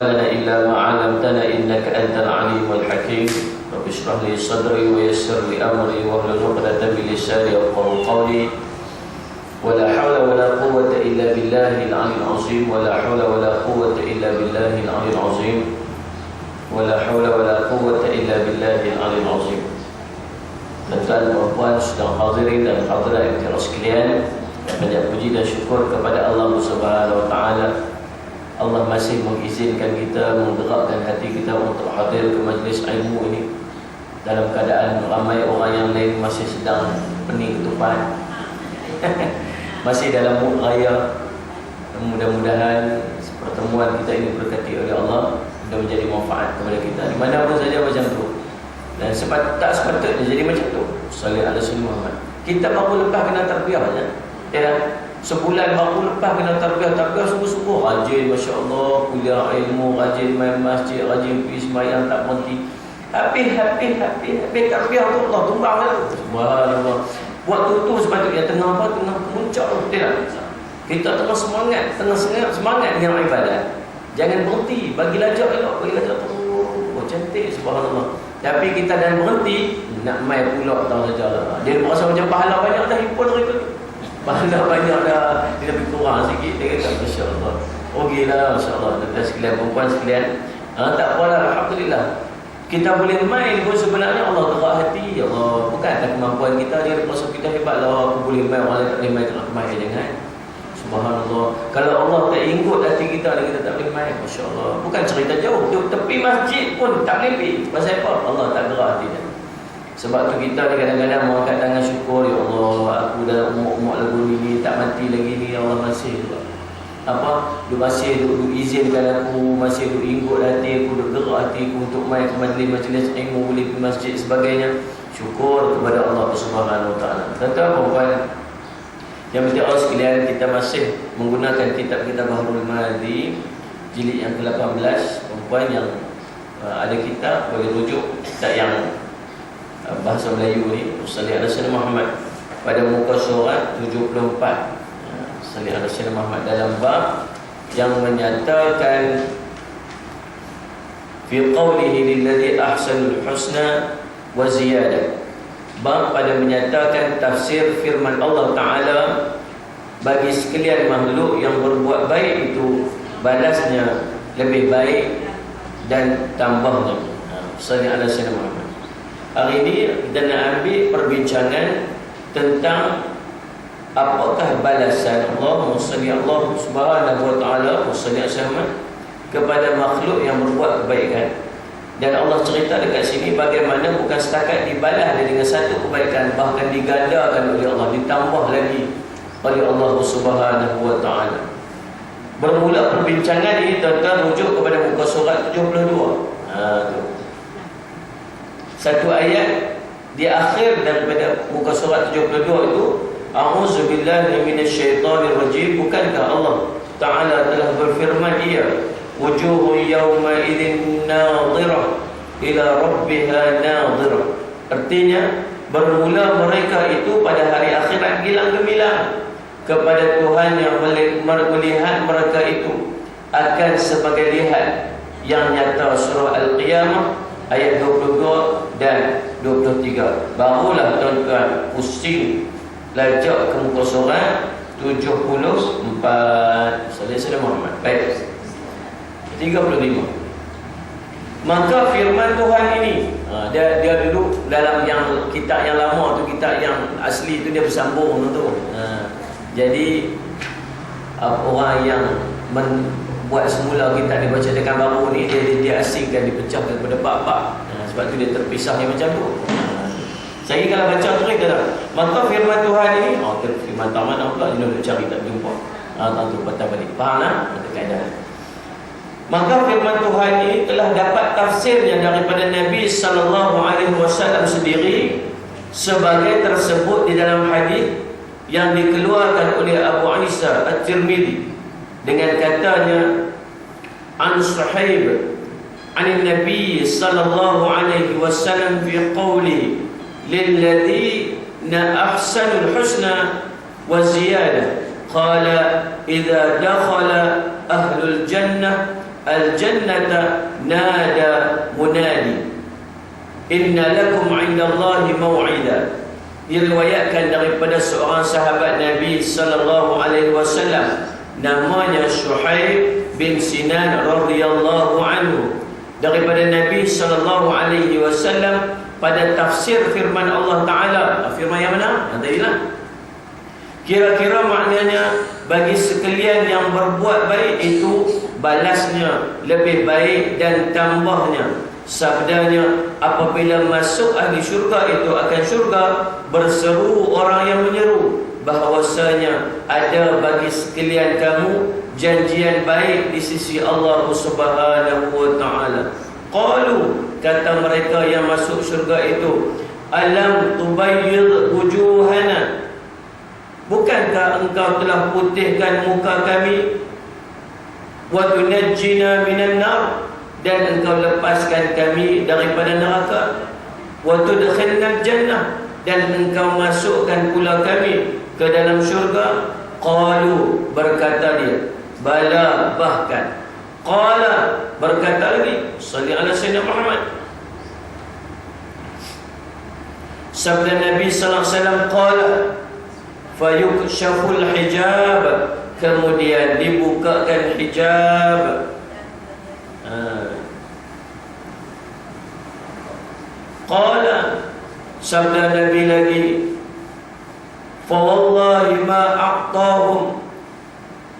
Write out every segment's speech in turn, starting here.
لنا إلا ما علمتنا إنك أنت العليم الحكيم. رب اشرح لي صدري ويسر لي أمري واحلل عقدة من لساني يفقهوا قولي. ولا حول ولا قوة إلا بالله العلي العظيم. ولا حول ولا قوة إلا بالله العلي العظيم. ولا حول ولا قوة إلا بالله العلي العظيم. Tuan-tuan dan puan sedang hadirin dan hadirat yang kira sekalian, banyak puji dan syukur kepada Allah Subhanahu wa taala. Allah masih mengizinkan kita, menggerakkan hati kita untuk hadir ke majlis ilmu ini dalam keadaan ramai orang yang lain masih sedang pening ketupat, masih dalam mood raya. Mudah-mudahan pertemuan kita ini berkati oleh Allah dan menjadi manfaat kepada kita di mana pun saja macam tu. Dan tak sepatutnya jadi macam tu. Sallallahu alaihi wasallam. Kita baru lepas kena tarbiyah ya. Sebulan baru lepas kena tarbiyah sungguh-sungguh rajin, masya-Allah, kuliah ilmu, rajin main masjid, rajin pergi sembahyang tak berhenti. Habis tarbiyah tu Allah tumbang tu. Subhanallah. Waktu tu sepatutnya tengah puncak tu tidak. Kita tengah semangat dengan ibadat. Jangan berhenti, bagi lajak elok, bagi lajak terus. Oh cantik, subhanallah. Tapi kita dah berhenti, nak main pula tahu sajalah. Dia rasa macam pahala banyak dah himpun hari tu. Pahala banyak dah, dia lebih kurang sikit. Dia kata, masya-Allah. Okeylah, masya-Allah. Tuan-tuan sekalian, perempuan sekalian, tak apalah, alhamdulillah. Kita boleh main pun sebenarnya Allah gerak hati. Allah, bukan atas kemampuan kita, dia rasa kita hebatlah. Aku boleh main, orang lain tak boleh main, tak main, jangan. Subhanallah. Kalau Allah tak ingkut hati kita dan kita tak boleh main, masya-Allah. Bukan cerita jauh, tepi masjid pun tak boleh pergi. Pasal apa? Allah tak gerak hati dia. Sebab tu kita ni kadang-kadang mengangkat tangan syukur, ya Allah, aku dah umur lagu ni tak mati lagi ni, Allah masih dia masih duk izinkan aku, masih duk ingkut hati aku, duk gerak hati aku untuk main ke majlis ilmu, boleh pergi masjid sebagainya. Syukur kepada Allah Subhanahu wa taala. Tuan-tuan puan, yang penting Allah sekalian, kita masih menggunakan kitab-kitab Bahrul Madi jilid yang ke-18. Perempuan yang ada kitab boleh rujuk kitab yang bahasa Melayu ni, Sallallahu alaihi wasallam Muhammad pada muka surat 74. Sallallahu alaihi wasallam Muhammad dalam bab yang menyatakan fi qawlihi lilladzi ahsanul husna wa ziyadah. Bab pada menyatakan tafsir firman Allah Ta'ala bagi sekalian makhluk yang berbuat baik itu balasnya lebih baik dan tambahnya. Sallallahu alaihi wasallam Muhammad. Hari ini kita nak ambil perbincangan tentang apakah balasan Allah Subhanahu wa taala kepada makhluk yang berbuat kebaikan. Dan Allah cerita dekat sini bagaimana bukan setakat dibalas dengan satu kebaikan, bahkan digandakan oleh Allah, ditambah lagi oleh Allah Subhanahu wa taala. Bermula perbincangan ini tuan-tuan rujuk kepada muka surat 72. Tu. Satu ayat di akhir daripada muka surat 72 itu, a'udzubillahi minasyaitonir rajim. Bukankah Allah Ta'ala telah berfirman, dia wujuhu yawma idzin nadhirah ila rabbiha nadhirah. Artinya bermula mereka itu pada hari akhirat gilang gemilang kepada Tuhan yang melihat mereka itu akan sebagai lihat yang nyata. Surah Al-Qiyamah ayat 22 dan 23. Barulah tuan-tuan pusing lajak ke muka surat 74. Sallallahu Muhammad. Baik. 35. Maka firman Tuhan ini, dia dulu dalam yang kitab yang lama tu, kitab yang asli tu dia bersambung tu. Jadi orang yang buat semula kitab dibaca dengan baru ni, dia asingkan, dipecahkan kepada bab-bab. Sebab tu dia terpisahnya macam tu. Saya kalau baca tu kita maka firman Tuhan ini, firman taman pula dia nak cari tak jumpa. Tentu patah balik. Faham tak? Keadaan. Maka firman Tuhan ini telah dapat tafsirnya daripada Nabi sallallahu alaihi wasallam sendiri sebagai tersebut di dalam hadis yang dikeluarkan oleh Abu Isa At-Tirmidzi dengan katanya an Suhaib an Nabi sallallahu alaihi wasallam fi qawli lilladhina ahsanul husna wa ziyadah qala idza dakhala ahlul jannah al-jannata nada munadi inna lakum 'indallahi maw'ida. Diriwayatkan daripada seorang sahabat Nabi sallallahu alaihi wasallam namanya Syuhaib bin Sinan radhiyallahu anhu, daripada Nabi sallallahu alaihi wasallam pada tafsir firman Allah Taala. Firman yang mana? Yang tadilah. Kira-kira maknanya bagi sekalian yang berbuat baik itu balasnya lebih baik dan tambahnya. Sabdanya, apabila masuk ahli syurga itu akan syurga, berseru orang yang menyeru bahawasanya ada bagi sekalian kamu janjian baik di sisi Allah Subhanahu wa taala. Qalu, kata mereka yang masuk syurga itu, alam tubayyid wujuhana, bukankah engkau telah putihkan muka kami, wa tunajjina minan nar, dan engkau lepaskan kami daripada neraka, wa tudkhilna jannah, dan engkau masukkan pula kami ke dalam syurga. Qalu, berkata dia, bala, bahkan. Qala, berkata lagi, salli ala sayyidina Muhammad. Sabda Nabi sallallahu alaihi wasallam, qala fayukshaful hijab, kemudian dibukakan hijab. Qala, sabda Nabi lagi, fa wallahi ma a'tahum,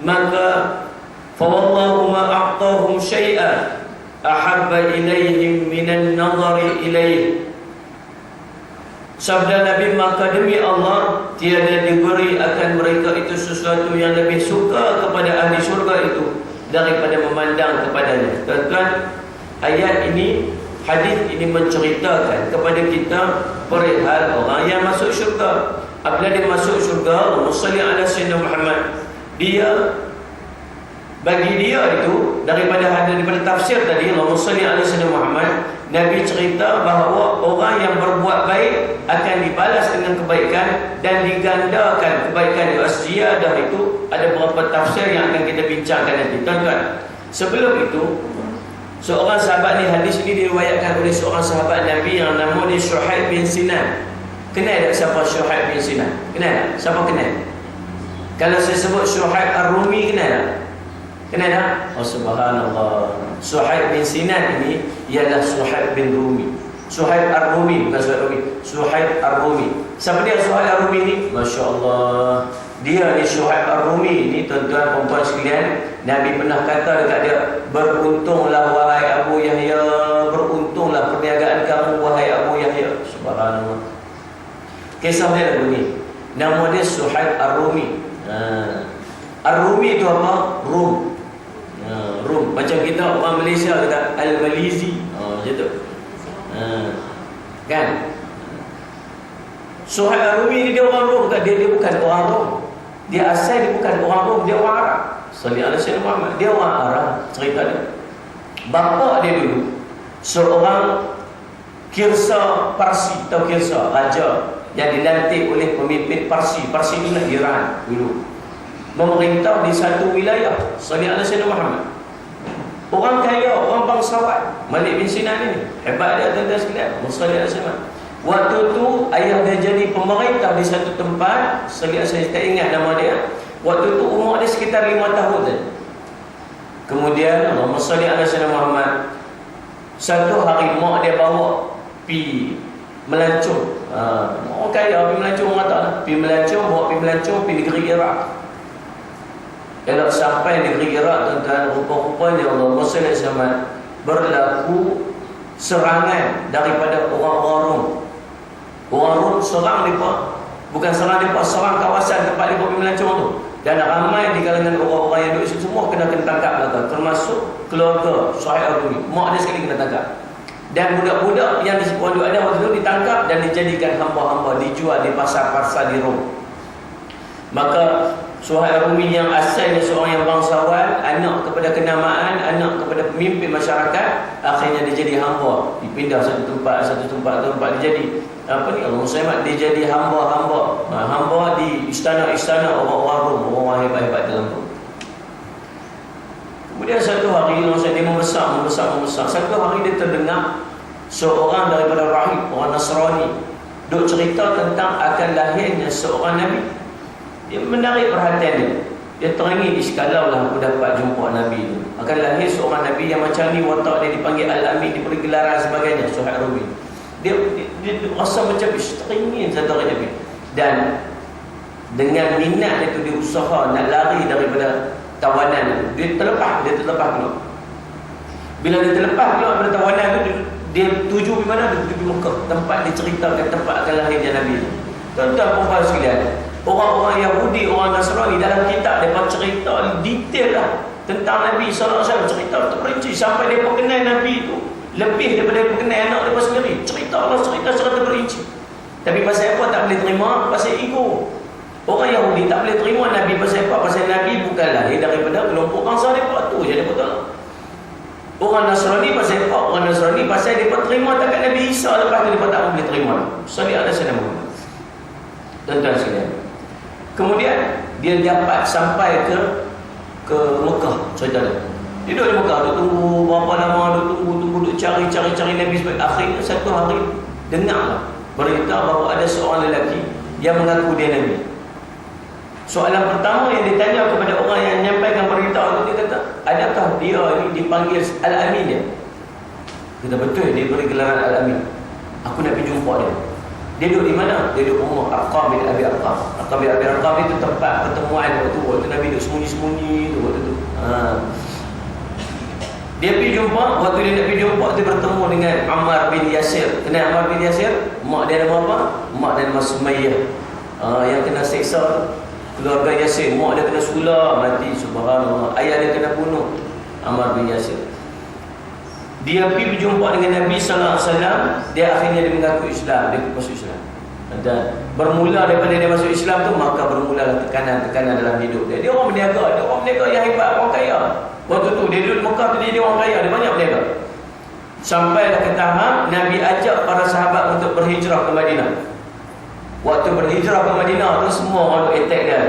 maka fa wallahu ma a'tahum syai'an ahabba ilaihim minan nazari ilaih. Sabda Nabi, maka demi Allah tiada diberi akan mereka itu sesuatu yang lebih suka kepada ahli syurga itu daripada memandang kepadanya. Tuan-tuan, ayat ini, hadis ini menceritakan kepada kita perihal orang yang masuk syurga. Apabila dia masuk syurga, Allahumma salli ala sayyidina Muhammad, dia, bagi dia itu, daripada tafsir tadi Allahumma salli ala sayyidina Muhammad, Nabi cerita bahawa orang yang berbuat baik akan dibalas dengan kebaikan dan digandakan kebaikan ziyadah. Itu ada beberapa tafsir yang akan kita bincangkan nanti. Tuan-tuan, sebelum itu, seorang sahabat ni, hadis ini diriwayatkan oleh seorang sahabat Nabi yang namanya Syuhaib bin Sinan. Kenal tak siapa Syuhaib bin Sinan? Kenal tak? Siapa kenal? Kalau saya sebut Syuhaib Ar-Rumi, kenal tak? Kenal tak? Oh subhanallah. Syuhaib bin Sinan ini ialah Syuhaib bin Rumi. Syuhaib Ar-Rumi, bukan Syuhaib Rumi. Syuhaib Ar-Rumi. Siapa dia Syuhaib Ar-Rumi ni? Masya Allah. Dia ni Syuhaib Ar-Rumi ni, tuan-tuan perempuan sekalian, Nabi pernah kata dekat dia, beruntunglah wahai Abu Yahya, beruntunglah perniagaan kamu wahai Abu Yahya. Subhanallah. Kisah dia begini. Nama dia Syuhaib Ar-Rumi. Ar-Rumi itu apa? Rum. Rum. Macam kita orang Malaysia kata Al-Malizi. Macam tu. Kan? Syuhaib Ar-Rumi ni dia orang Rum. Dia bukan orang Rum. Dia asal dia bukan orang Rum, dia orang Arab. Salli ala sayyidina Muhammad. Dia orang Arab, cerita dia. Bapa dia dulu seorang Kirsa Parsi, atau Kirsa, raja yang dilantik oleh pemimpin Parsi. Parsi ni lah Iran dulu. Memerintah di satu wilayah. Salli ala sayyidina Muhammad. Orang kaya, orang bangsawan. Malik bin Sinan ni hebat dia, tuan-tuan sekalian. Salli ala sayyidina Muhammad. Waktu tu ayah dia jadi pemerintah di satu tempat. Saya tak ingat nama dia. Waktu tu umur dia sekitar 5 tahun saja. Kemudian Allahumma salli ala sayyidina Muhammad, satu hari mak dia bawa pi melancong. Orang kaya pi melancong, orang tak lah. Pi melancong, bawa pi melancong pi negeri Iraq. Elok sampai negeri Iraq, tuan-tuan, rupa-rupanya Allahumma salli ala sayyidina Muhammad, berlaku serangan daripada orang-orang Rom. Orang Rom serang mereka, bukan serang mereka, serang kawasan tempat mereka melancong tu. Dan ramai di kalangan orang-orang yang duduk situ semua kena tangkap belakang, termasuk keluarga Syuhaib Ar-Rumi. Mak dia sekali kena tangkap. Dan budak-budak yang di sekolah ada waktu itu ditangkap dan dijadikan hamba-hamba, dijual di pasar-pasar di Rom. Maka Syuhaib Ar-Rumi yang asalnya seorang yang bangsawan, anak kepada kenamaan, anak kepada pemimpin masyarakat, akhirnya dia jadi hamba, dipindah satu tempat dia jadi apa ni, Allah SWT, dia jadi hamba-hamba, hamba di istana-istana orang-orang Rom, orang hebat-hebat dalam Rom. Kemudian satu hari dia membesar. Satu hari dia terdengar seorang daripada rahib, orang Nasrani, duk cerita tentang akan lahirnya seorang Nabi. Dia menarik perhatian dia. Dia terangi, kalau lah aku dapat jumpa Nabi itu, akan lahir seorang Nabi yang macam ni, watak dia dipanggil Al-Amin, diberi gelaran sebagainya, Suhaib Rumi. Dia rasa macam teringin satu hari Nabi. Dan dengan minat itu dia usaha nak lari daripada tawanan. Dia terlepas keluar. Bila dia terlepas keluar daripada tawanan itu, dia tuju di mana? Dia tuju di Mekah, tempat dia ceritakan tempat akan lahirnya Nabi itu. Tuan-tuan perempuan sekalian, orang-orang Yahudi, orang Nasrani dalam kitab mereka cerita detail lah tentang Nabi SAW, cerita terperinci sampai mereka kenal Nabi itu lebih daripada mereka kenal anak mereka sendiri. Cerita secara terperinci. Tapi pasal apa tak boleh terima? Pasal ego. Orang Yahudi tak boleh terima Nabi pasal apa? Pasal Nabi bukan lahir daripada kelompok bangsa mereka. Tu je dia betul. Orang Nasrani pasal apa? Orang Nasrani pasal mereka terima takat Nabi Isa, lepas ni mereka tak boleh terima. Salih ala sayyidina Muhammad. Tuan-tuan sekalian, kemudian dia dapat sampai ke Mekah. Cerita dia duduk di Mekah, duduk tunggu berapa lama, duduk cari Nabi. Akhirnya satu hari dengar berita bahawa ada seorang lelaki yang mengaku dia Nabi. Soalan pertama yang ditanya kepada orang yang menyampaikan berita itu, dia kata, adakah dia ini dipanggil Al-Amin dia? Kata, betul, dia beri gelaran Al-Amin. Aku nak pergi jumpa dia. Dia duduk di mana? Dia duduk rumah Arqam bin Abi Arqam. Arqam bin Abi Arqam itu tempat pertemuan waktu Nabi duduk sembunyi-sembunyi waktu tu. Dia pergi jumpa, waktu dia nak pergi jumpa, dia bertemu dengan Ammar bin Yasir. Kenal Ammar bin Yasir? Mak dia nama apa? Mak dia nama Sumayyah. Yang kena seksa keluarga Yasir. Mak dia kena sulah, mati, subhanallah. Ayah dia kena bunuh, Ammar bin Yasir. Dia pergi berjumpa dengan Nabi SAW. Dia akhirnya dia mengaku Islam. Dia masuk Islam. Dan bermula daripada dia masuk Islam tu, maka bermulalah tekanan dalam hidup dia. Dia orang berniaga. Dia orang berniaga yang hebat, orang kaya. Waktu tu dia duduk di Mekah tu, dia orang kaya. Dia banyak berniaga. Sampailah ke tahap Nabi ajak para sahabat untuk berhijrah ke Madinah. Waktu berhijrah ke Madinah tu, semua orang attack dia.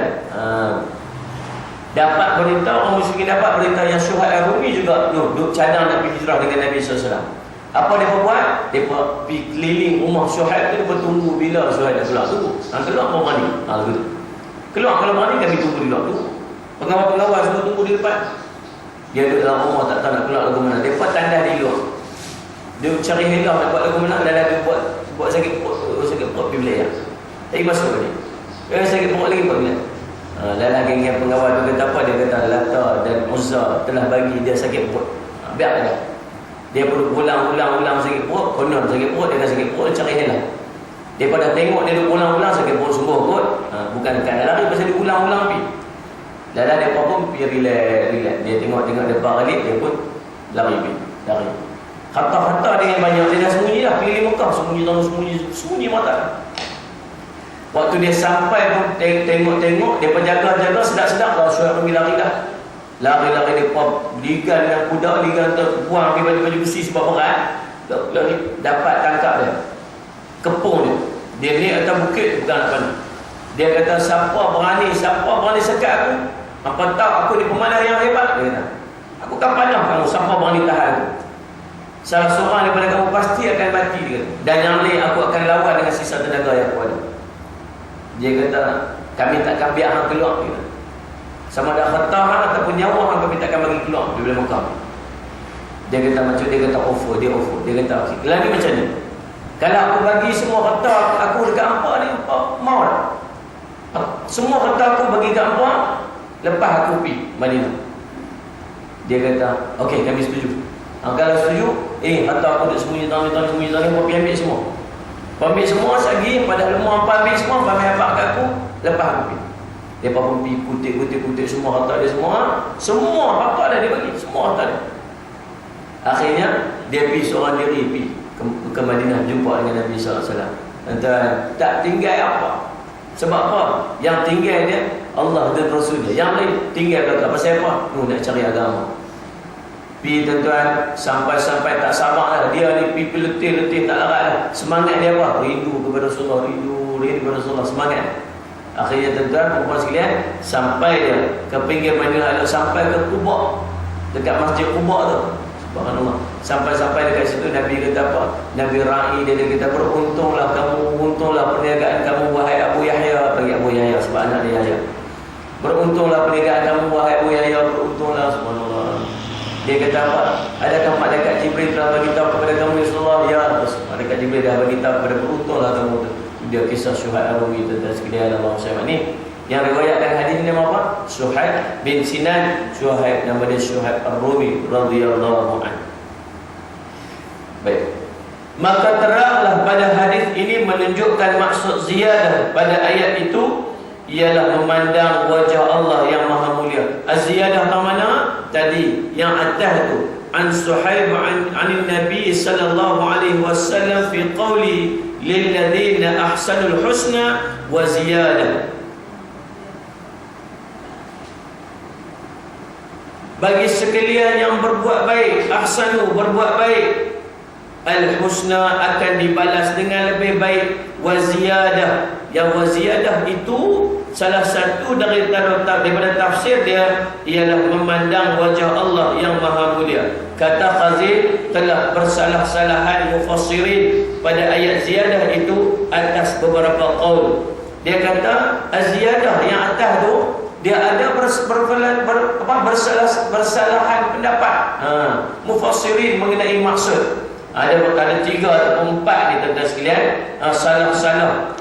Dapat berita, orang musyrikin dapat berita yang Suhaib Rumi juga duduk cadang nak pergi hijrah dengan Nabi SAW. Apa dia buat? Dia pergi keliling rumah Suhaib tu, dia bertunggu bila Suhaib dah keluar. Tunggu. Keluar mau berani. Keluar kalau berani, kami tunggu di luar. Tunggu. Pengawal-pengawal semua tunggu di depan. Dia duduk dalam rumah, tak tahu nak keluar lagu mana. Dia buat tanda di luar. Dia cari helah nak buat lagu mana. Dia buat sakit perut pergi belayar. Tapi masuk ke dia. Sakit perut lagi buat belayar. Dalam geng-geng pengawal tu kata apa? Dia kata Lata dan Uzza telah bagi dia sakit perut. Biar dia. Dia perlu ulang sakit perut. Konon sakit perut, dia kata sakit perut, dia cari helah. Daripada tengok dia ulang-ulang sakit perut sungguh kot. Bukan kerana lari, pasal dia ulang-ulang pergi. Dalam dia pun pergi relax. Dia tengok depan balik, dia pun lari. Harta-harta dengan banyak. Dia dah sembunyi lah, pilih Mekah. Sembunyi mata. Waktu dia sampai pun tengok, dia penjaga-jaga sedap-sedap lah. Suhaib pergi lari dah. Lari dia ligan dengan kuda, ligan tu buang pergi baju besi sebab berat. Lari dapat tangkap dia. Kepung dia. Dia ni atas bukit, bukan nak panah. Dia kata, siapa berani sekat aku? Apa tahu aku ni pemanah yang hebat? Dia kata, aku kan panah kamu, siapa berani tahan aku? Salah seorang daripada kamu pasti akan mati, dia kata. Dan yang lain aku akan lawan dengan sisa tenaga yang aku ada. Dia kata, kami takkan biar hang keluar. Dia kata, sama ada harta hang ataupun nyawa hang, kami takkan bagi keluar daripada Mekah. Dia kata macam, dia kata offer. Dia kata, okey, lagi macam ni. Kalau aku bagi semua harta aku dekat hampa ni, mau tak? Semua harta aku bagi dekat hampa, lepas aku pergi Madinah. Dia kata, okey, kami setuju. Kalau setuju, harta aku duduk sembunyi tahun, kau pergi ambil semua. Ambil semua lagi, pada lemah hampa ambil semua, hampa ambil kat aku, lepas aku pergi. Dia pun pergi kutip semua harta dia semua harta dia bagi, semua harta dia. Akhirnya dia pergi seorang diri pergi ke Madinah jumpa dengan Nabi SAW. Dan tak tinggal apa. Sebab apa? Yang tinggal dia Allah dan Rasul dia. Yang lain tinggal belakang. Pasal apa? Nak cari agama. Pergi tuan-tuan, sampai tak sabar lah. Dia ni pergi letih tak larat lah. Semangat dia apa? Rindu kepada Rasulullah, rindu kepada Rasulullah, semangat. Akhirnya tuan-tuan, perempuan sekalian, sampai dia ke pinggir Madinah, sampai ke Quba. dekat Masjid Quba tu. Subhanallah. Sampai-sampai dekat situ Nabi kata apa? Nabi Ra'i dia kata beruntunglah kamu, untunglah perniagaan kamu wahai Abu Yahya, bagi Abu Yahya sebab anak dia Yahya. Beruntunglah perniagaan kamu wahai Abu Yahya, beruntunglah. Subhanallah. Dia kata apa? Adakah malaikat Jibril telah bagi tahu kepada kamu ya Rasulullah? Ya, malaikat Jibril dah bagi tahu kepada beruntunglah kamu tu. Dia kisah Syuhaib Ar-Rumi tu dan sekalian Allah SWT ni. Yang riwayatkan hadis ni nama apa? Syuhaib bin Sinan. Syuhaib nama dia Syuhaib Ar-Rumi radhiyallahu anhu. Baik. Maka teranglah pada hadis ini menunjukkan maksud ziyadah pada ayat itu ialah memandang wajah Allah yang maha mulia. Az-ziyadah ke mana? Tadi yang atas tu. An Suhaib an Nabi sallallahu alaihi wasallam fi qawli lil ladzina ahsanul husna wa ziyadah. Bagi sekalian yang berbuat baik, ahsanu berbuat baik, al-husna akan dibalas dengan lebih baik, wa ziyadah. Yang wa ziyadah itu salah satu daripada tafsir dia ialah memandang wajah Allah yang maha mulia. Kata Khazin telah bersalah-salahan mufassirin pada ayat ziyadah itu atas beberapa qaul. Dia kata az-ziyadah yang atas tu dia ada bersalahan pendapat. Mufassirin mengenai maksud. Ada 3 atau 4 ni tuan-tuan sekalian. Salah-salah.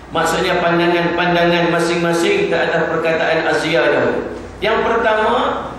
Maksudnya pandangan-pandangan masing-masing terhadap perkataan az-ziyadah. Yang pertama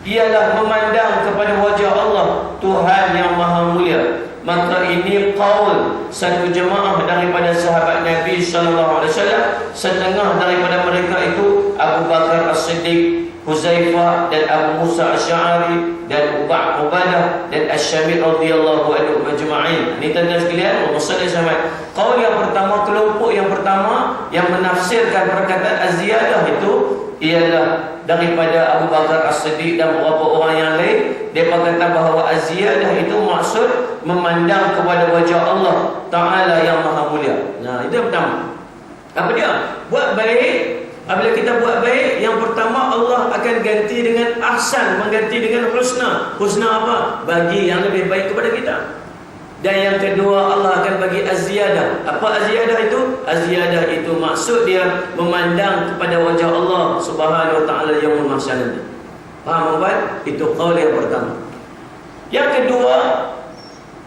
ialah memandang kepada wajah Allah Tuhan yang maha mulia. Maka ini qaul satu jemaah daripada sahabat Nabi sallallahu alaihi wasallam. Setengah daripada mereka itu Abu Bakar As-Siddiq, Huzaifah dan Abu Musa Asy'ari dan Ubadah dan Asy-Syami radhiyallahu anhu majma'in. Ini tuan-tuan sekalian, maksudnya sama. Qaul yang pertama, kelompok yang pertama yang menafsirkan perkataan az-ziyadah itu ialah daripada Abu Bakar As-Siddiq dan beberapa orang yang lain. Mereka kata bahawa az-ziyadah itu maksud memandang kepada wajah Allah Ta'ala yang maha mulia. Nah, itu yang pertama. Apa dia? Buat baik. Apabila kita buat baik, yang pertama Allah akan ganti dengan ahsan, mengganti dengan husna. Husna apa? Bagi yang lebih baik kepada kita. Dan yang kedua, Allah akan bagi az-ziyadah. Apa az-ziyadah itu? Az-ziyadah itu maksud dia memandang kepada wajah Allah Subhanahu wa taala yaumul mahsyar nanti. Faham tuan? Itu qaul yang pertama. Yang kedua,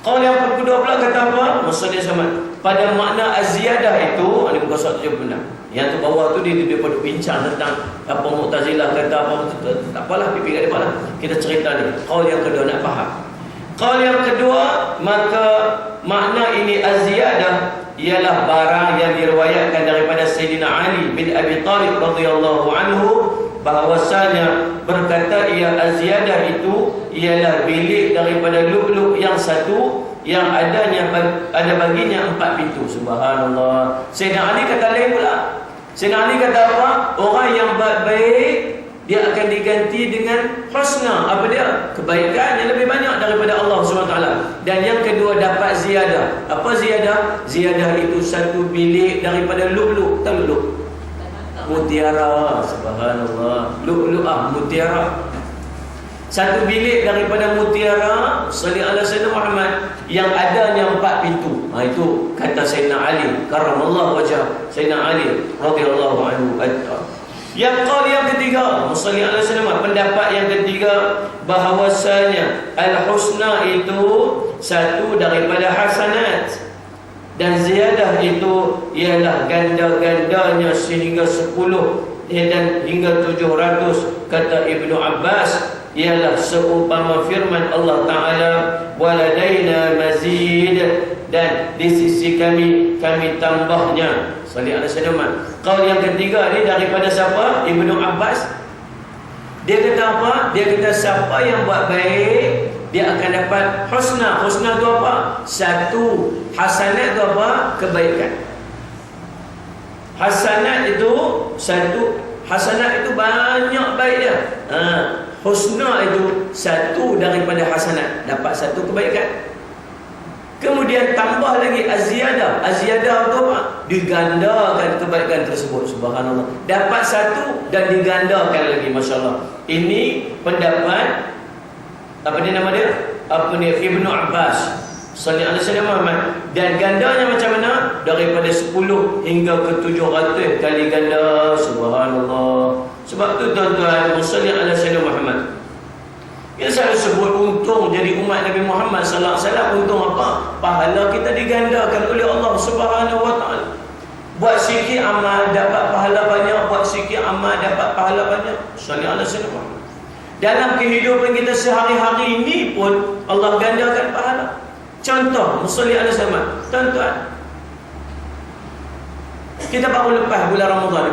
qaul yang kedua pula kata apa? Maksudnya sama. Pada makna az-ziyadah itu, ini bukan suatu yang benar. Yang tu bawah tu dia pada bincang tentang apa Mu'tazilah kata apa, apalah pipi kat depan lah. Kita cerita ni. Qaul yang kedua nak faham. Qaul yang kedua, maka makna ini az-ziyadah ialah barang yang diriwayatkan daripada Sayyidina Ali bin Abi Thalib radhiyallahu anhu bahawasanya berkata ia az-ziyadah itu ialah bilik daripada lu'lu' yang satu yang ada baginya 4 pintu. Subhanallah. Sayyidina Ali kata lain pula. Sayyidina Ali kata apa? Orang yang baik dia akan diganti dengan husna. Apa dia? Kebaikan yang lebih banyak daripada Allah SWT. Dan yang kedua dapat ziyadah. Apa ziyadah? Ziyadah itu satu bilik daripada lu'lu'. Tahu lu'lu'? Mutiara. Subhanallah. Lu'lu'ah, mutiara. Satu bilik daripada mutiara sallallahu alaihi wasallam Muhammad yang adanya 4 pintu. Itu kata Sayyidina Ali karramallahu wajhah. Sayyidina Ali radhiyallahu anhu. Yang qaul yang ketiga, sallallahu alaihi wasallam, pendapat yang ketiga bahawasanya al-husna itu satu daripada hasanat dan ziyadah itu ialah ganda-gandanya sehingga 10 dan hingga 700. Kata Ibnu Abbas ialah seumpama firman Allah Ta'ala waladaina mazid, dan di sisi kami tambahnya. Sallallahu alaihi wasallam. Qaul yang ketiga ni daripada siapa? Ibnu Abbas. Dia kata apa? Dia kata siapa yang buat baik dia akan dapat husna. Husna tu apa? Satu. Hasanat tu apa? Kebaikan. Hasanat itu satu. Hasanat itu banyak baik dia. Husna itu satu daripada hasanat, dapat satu kebaikan. Kemudian tambah lagi aziyadah. Aziyadah itu apa? Digandakan kebaikan tersebut. Subhanallah. Dapat satu dan digandakan lagi. Masya Allah. Ini pendapat, apa dia nama dia? Ibnu Abbas sallallahu alaihi wasallam. Dan gandanya macam mana? Daripada 10 hingga ke 700 kali ganda. Subhanallah. Sebab tu tuan-tuan, sallallahu alaihi wasallam Muhammad, kita selalu sebut untung jadi umat Nabi Muhammad sallallahu alaihi wasallam. Untung apa? Pahala kita digandakan oleh Allah Subhanahu wa taala. Buat sikit amal dapat pahala banyak, buat sikit amal dapat pahala banyak. Sallallahu alaihi wasallam. Dalam kehidupan kita sehari-hari ini pun Allah gandakan pahala. Contoh, sallallahu alaihi wasallam. Tuan-tuan, kita baru lepas bulan Ramadan.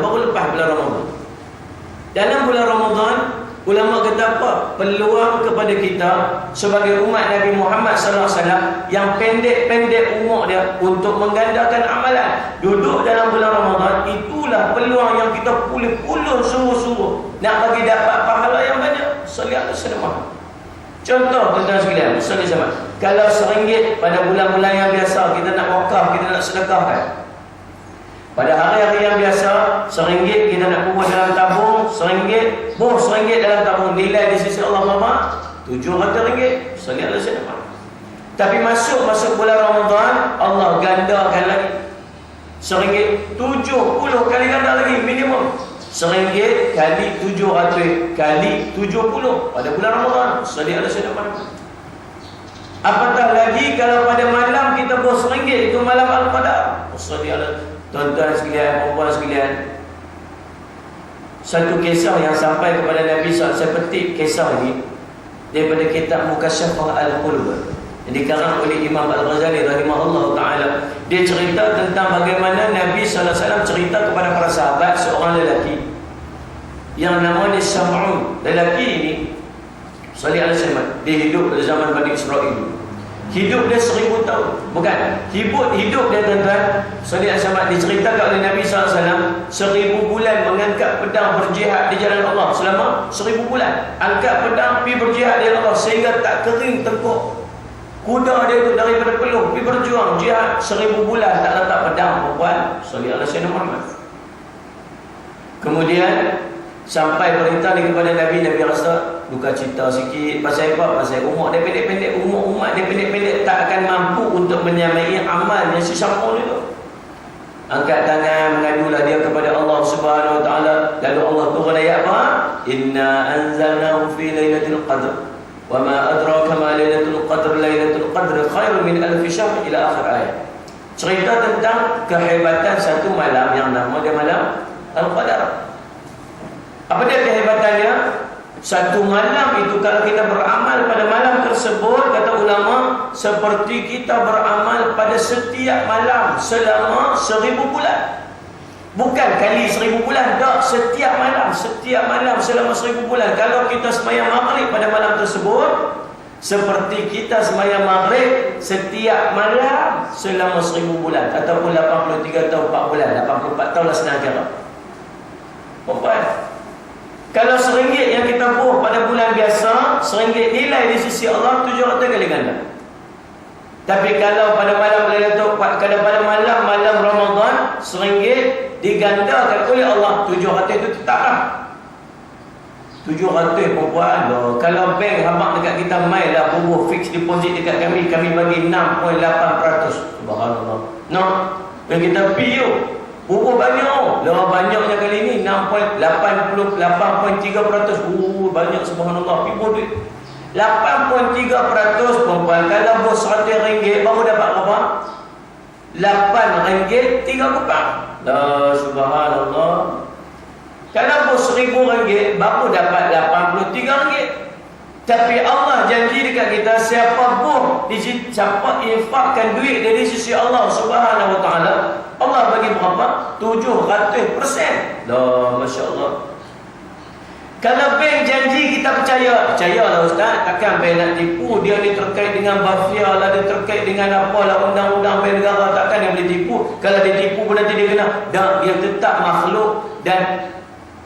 Dalam bulan Ramadan, ulama kata apa? Peluang kepada kita sebagai umat Nabi Muhammad sallallahu alaihi wasallam yang pendek-pendek umur dia untuk menggandakan amalan. Duduk dalam bulan Ramadan, itulah peluang yang kita pulih-pulih sungguh-sungguh nak bagi dapat pahala yang banyak. Sallallahu alaihi wasallam. Contoh tuan-tuan sekalian, sallallahu, kalau RM1 pada bulan-bulan yang biasa kita nak wakaf, kita nak sedekahkan. Pada hari-hari yang biasa, RM1 kita nak kubur dalam tabung, RM1, RM1 dalam tabung, nilai di sisi Allah berapa? RM700. Sallallahu alaihi wasallam. Tapi masuk bulan Ramadan, Allah gandakan lagi. RM1 70 kali ganda lagi minimum. RM1 kali 700 kali 70 pada bulan Ramadan. Sallallahu alaihi wasallam. Apatah lagi kalau pada malam kita bos RM1, itu malam Al-Qadar. Sallallahu alaihi wasallam. Tuan-tuan sekalian, perempuan sekalian, satu kisah yang sampai kepada Nabi SAW. Saya petik kisah ini daripada kitab Mukasyafah Al-Qulub yang dikarang oleh Imam Al-Ghazali rahimahullah ta'ala. Dia cerita tentang bagaimana Nabi SAW cerita kepada para sahabat seorang lelaki yang namanya Sam'un. Lelaki ini sallallahu alaihi wasallam, dia hidup pada zaman Bani Israel. Hidup dia 1000 tahun. Bukan, hidup dia tuan-tuan, sallallahu alaihi wasallam, diceritakan oleh Nabi SAW 1000 bulan mengangkat pedang berjihad di jalan Allah. Selama 1000 bulan angkat pedang pergi berjihad di jalan Allah sehingga tak kering tengkuk kuda dia itu daripada peluh, pergi berjuang jihad 1000 bulan tak letak pedang. Perempuan sallallahu alaihi wasallam. Kemudian sampai perintah ni kepada Nabi rasa duka cita sikit. Pasal apa? Pasal umur dia pendek-pendek. Umat dia pendek-pendek, tak akan mampu untuk menyamai amal yang si Sam'un itu. Angkat tangan, mengadulah dia kepada Allah Subhanahu wa taala. Lalu Allah turun ayat apa? Inna anzalnahu fi lailatul qadr. Wa ma adraka ma lailatul qadr. Lailatul qadr khairun min alf syahr ila akhir ayat. Cerita tentang kehebatan satu malam yang nama dia malam Al-Qadar. Apa dia kehebatannya? Satu malam itu kalau kita beramal pada malam tersebut, kata ulama, seperti kita beramal pada setiap malam selama 1000 bulan. Bukan kali 1000 bulan, tak, setiap malam selama 1000 bulan. Kalau kita sembahyang maghrib pada malam tersebut, seperti kita sembahyang maghrib setiap malam selama 1000 bulan, ataupun 83 tahun 4 bulan, 84 tahun lah senang kira. Kalau RM1 yang kita buh pada bulan biasa, RM1 nilai di sisi Allah 700 kali ganda. Tapi kalau pada malam malam Ramadan, RM1 digandakan oleh Allah 700 itu tetaplah 700 perempuan. Kalau bank habaq dekat kita mai lah bubuh fix deposit dekat kami bagi 6.8%. Subhanallah. No, yang kita piu bubuh banyak. Banyaknya kali ni 8.3%. Banyak, subhanallah. Pibu duit 8.3% perempuan. Kalau bos RM100 baru dapat berapa? RM8.3. Subhanallah. Kalau bos RM1,000 baru dapat RM83. Tapi Allah janji dekat kita, siapa infakkan duit dari sisi Allah Subhanahu wa taala, Allah bagi berapa? 700%. Masya Allah. Kalau bank janji kita percayalah ustaz, takkan bank nak tipu. Dia ni terkait dengan mafia lah, dia terkait dengan apalah, undang-undang bank negara, takkan dia boleh tipu. Kalau dia tipu pun nanti dia kena. Dan dia tetap makhluk dan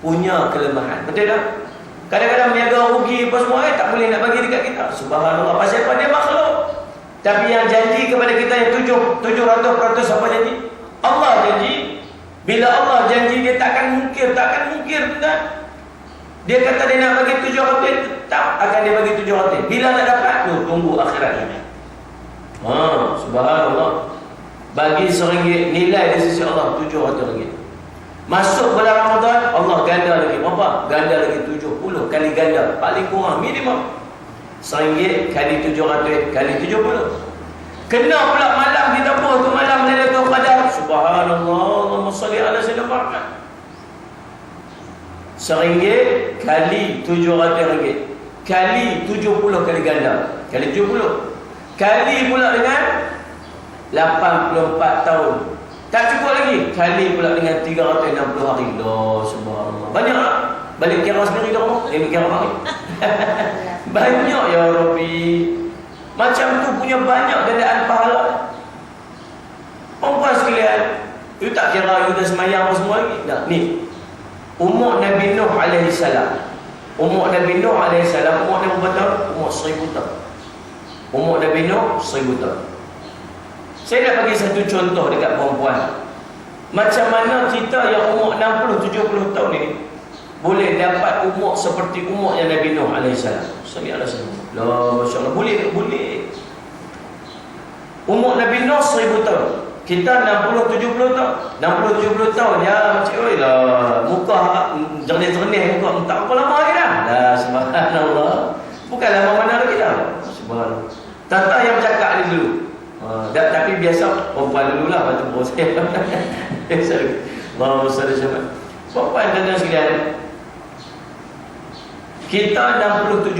punya kelemahan. Betul tak? Kadang-kadang berniaga rugi apa semua, tak boleh nak bagi dekat kita. Subhanallah. Pasal apa? Dia makhluk. Tapi yang janji kepada kita yang 700% apa janji? Allah janji. Bila Allah janji, dia takkan mungkir kan? Dia kata dia nak bagi 700, tak akan dia bagi 700. Bila nak dapat tu, tunggu akhirat ini. Subhanallah. Bagi RM1 nilai di sisi Allah RM700. Masuk bulan Ramadan, Allah ganda lagi. Berapa? Ganda lagi 70 kali ganda. Paling kurang minimum RM1 kali 700 kali 70. Kena pula malam kita buat tu, malam Lailatul Qadar. Subhanallah, Allahumma salli ala sayyidina Muhammad. RM1 kali RM700 kali 70 kali ganda. Kali 70 kali pula dengan 84 tahun. Tak cukup lagi, kali pula dengan 360 hari. Allah subhanallah. Banyak tak? Balik kira sendiri dah rumah. Kira hari. Banyak ya Rabbi. Macam tu punya banyak gandaan pahala. Perempuan sekalian, you tak kira you dah semayang apa semua lagi. Tak, ni umur Nabi Nuh alaihi salam. Umur Nabi Nuh alaihi salam, umur dia berapa tahun? Umur 1000 tahun. Umur Nabi Nuh 1000 tahun. Saya nak bagi satu contoh dekat perempuan. Macam mana kita yang umur 60-70 tahun ini boleh dapat umur seperti umur yang Nabi Nuh AS. Masya Allah. Boleh. Umur Nabi Nuh 1000 tahun. Kita 60-70 tahun. 60-70 tahun ya macam lah. Muka jernih-jernih muka. Tak apa lama lagi dah. Subhanallah. Bukan lama mana lagi dah. Subhanallah. Tata yang bercakap ni dulu. Tapi biasa perempuan dulu lah. Macam bos saya. Allahumma salli ala perempuan dan sekalian. Kita 60-70,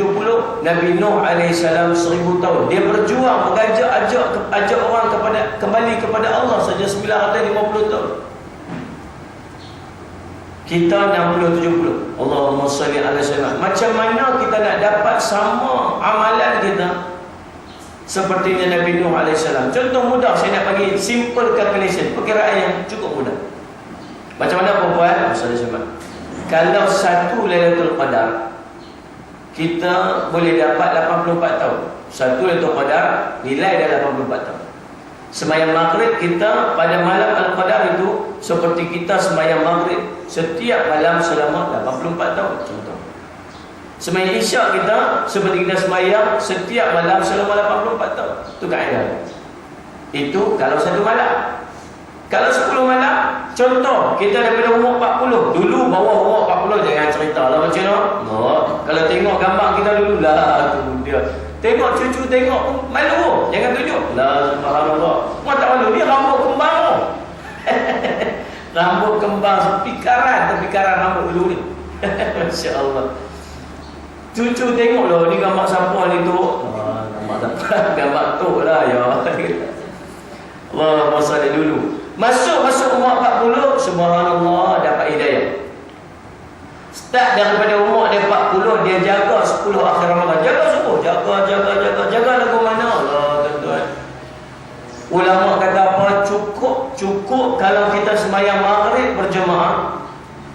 Nabi Nuh AS 1000 tahun. Dia berjuang ajak orang kembali kepada Allah saja 950 tahun. Kita 60-70. Allahumma salli ala sayyidina. Macam mana kita nak dapat sama amalan kita seperti Nabi Nuh AS? Contoh mudah, saya nak bagi simple calculation, perkiraan yang cukup mudah. Macam mana perempuan? Kalau satu Lailatul Qadar kita boleh dapat 84 tahun. Satu Lailatul Qadar nilai dah 84 tahun. Semayang maghrib kita pada malam Al-Qadar itu seperti kita semayang maghrib setiap malam selama 84 tahun. Contoh. Semayang isyak kita seperti kita semayang setiap malam selama 84 tahun. Itu kaedah. Itu kalau satu malam. Kalau 10 malam, contoh kita daripada umur 40. Dulu bawah umur 40 jangan cerita lah macam mana. Kalau tengok gambar kita dulu lah tu dia. Tengok cucu tengok malu. Jangan tunjuk. La subhanallah. Muat tak malu, ni rambut kembar. Rambut kembar pikaran rambut dulu ni. Masya-Allah. Cucu tengok loh ni gambar siapa ni tu. Gambar tu lah ya. Allah salli dulu. Masuk umur 40, subhanallah dapat hidayah. Start daripada umur dia 40, dia jaga 10 akhir Ramadan. Jaga subuh, jaga lagu mana? Allah tuan-tuan. Ulama kata apa? Cukup kalau kita semayang maghrib berjemaah,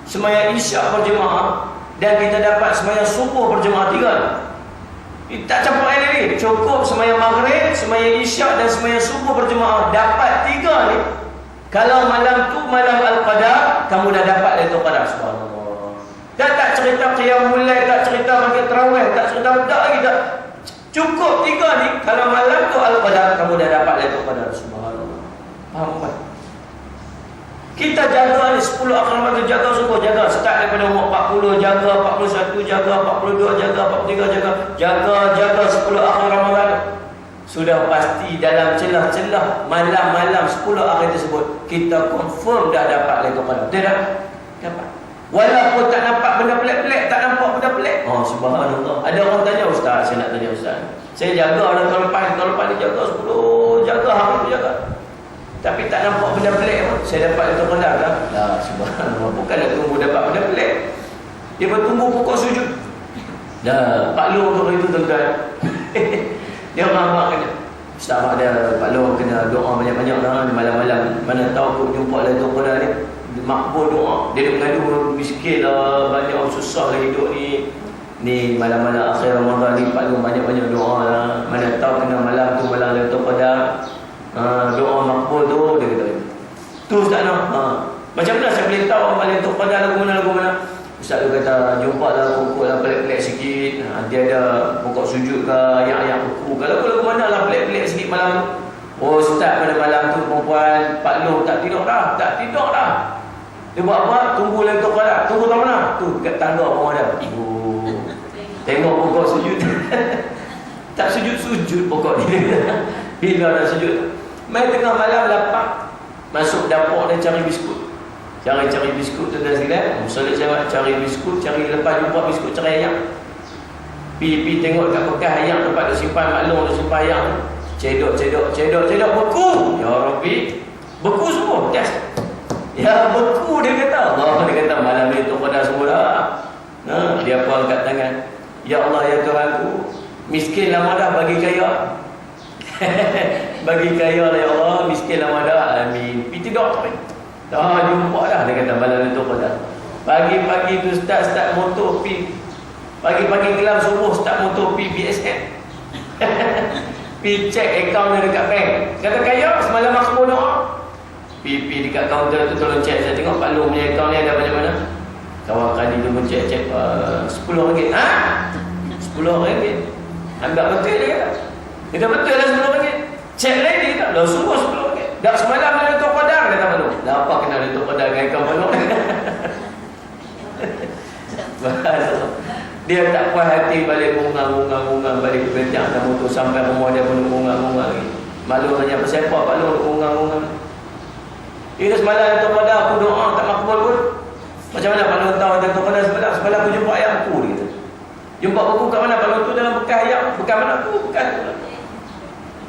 semayang isyak berjemaah, dan kita dapat semayang subuh berjemaah 3. Tak campur air lagi. Cukup semayang maghrib, semayang isyak dan semayang subuh berjemaah. Dapat 3 ni. Kalau malam tu malam Al-Qadar, kamu dah dapat Lailatul Qadar. Subhanallah. Dan tak cerita qiyamul lail, tak cerita bagi tarawih, tak cerita tak lagi tak. Cukup 3 ni, kalau malam tu Al-Qadar, kamu dah dapat Lailatul Qadar. Subhanallah. Faham tak? Kita jaga ni 10 akhir Ramadan, jaga semua, jaga start daripada umur 40, jaga 41, jaga 42, jaga 43, jaga 10 akhir Ramadan. Sudah pasti dalam celah-celah malam-malam 10 akhir tersebut kita confirm dah dapat Lailatul Qadar. Betul tak? Dapat. Walaupun tak nampak benda pelik-pelik, tak nampak benda pelik. Subhanallah. Ada orang tanya, ustaz, saya nak tanya ustaz. Saya jaga orang tahun lepas ni jaga 10, jaga hari tu jaga. Tapi tak nampak benda pelik pun. Saya dapat Lailatul Qadar dah. Subhanallah. Bukan nak tunggu dapat benda pelik. Dia bertunggu pokok sujud. Dah, Pak Long tu itu tuan-tuan. Dia orang kena ustaz dia Pak Long kena doa banyak-banyak lah malam-malam. Mana tahu aku jumpa Lailatul Qadar ni makbul doa. Dia mengadu miskin lah, banyak orang susah lah hidup ni malam-malam akhir Ramadan ni Pak Long banyak-banyak doa lah. Mana tahu kena malam tu malam Lailatul Macam mana saya boleh tahu amalan Lailatul Qadar lagu mana? Ustaz tu kata jumpa lah pokok lah pelik-pelik sikit. Dia ada pokok sujud ke ayat-ayat buku. Kalau lagu mana lah pelik-pelik sikit malam. Oh Ustaz, pada malam tu perempuan Pak Long tak tidur dah. Dia buat apa? Tunggu Lailatul Qadar. Tunggu tak mana? Tu kat tangga orang ada. Tengok pokok sujud. Tak sujud-sujud pokok dia. Bila dah sujud. Main tengah malam lapar, masuk dapur dan cari biskut. Cari biskut tu dah silap. Solat saya cari biskut, cari lepas jumpa biskut cari ayam. Pi tengok kat bekas ayam tempat dia simpan maklum dia simpan ayam. Cedok beku. Ya Rabbi, beku semua bekas. Ya beku dia kata. Allah dia kata malam ni tu pada semua dah. Dia pun angkat tangan. Ya Allah ya Tuhanku, miskin lama dah bagi kaya. Bagi kaya lah ya Allah, miskin lama dah. Amin. Pi tidur tak? Dah jumpa dah dia kata malam itu pada. Pagi-pagi tu start motor pi. Pagi-pagi gelap subuh start motor pi BSN. Pi check akaun dia dekat bank. Kata kaya semalam aku bodoh. Pi dekat kaunter tu tolong check. Saya tengok Pak Long punya akaun ni ada macam mana. Kawan kali tu pun check RM10. Ha? RM10. Ambil betul dia kata. Dia kata betul lah RM10. Check lagi dia kata. Dah suruh RM10. Dah semalam dia Lailatul Qadar kata Pak Long. Dah apa kena Lailatul Qadar dengan akaun Pak Long? Dia tak puas hati balik bunga balik ke bencang dan motor sampai rumah dia pun bunga lagi. Malu tanya apa siapa Pak Long bunga. Ini semalam Lailatul Qadar aku doa tak makbul pun. Macam mana Pak Long tahu Lailatul Qadar semalam aku jumpa ayam aku dia kata. Jumpa buku kat mana Pak Long tu dalam bekas ayam. Bekas mana tu? Bekas tu lah.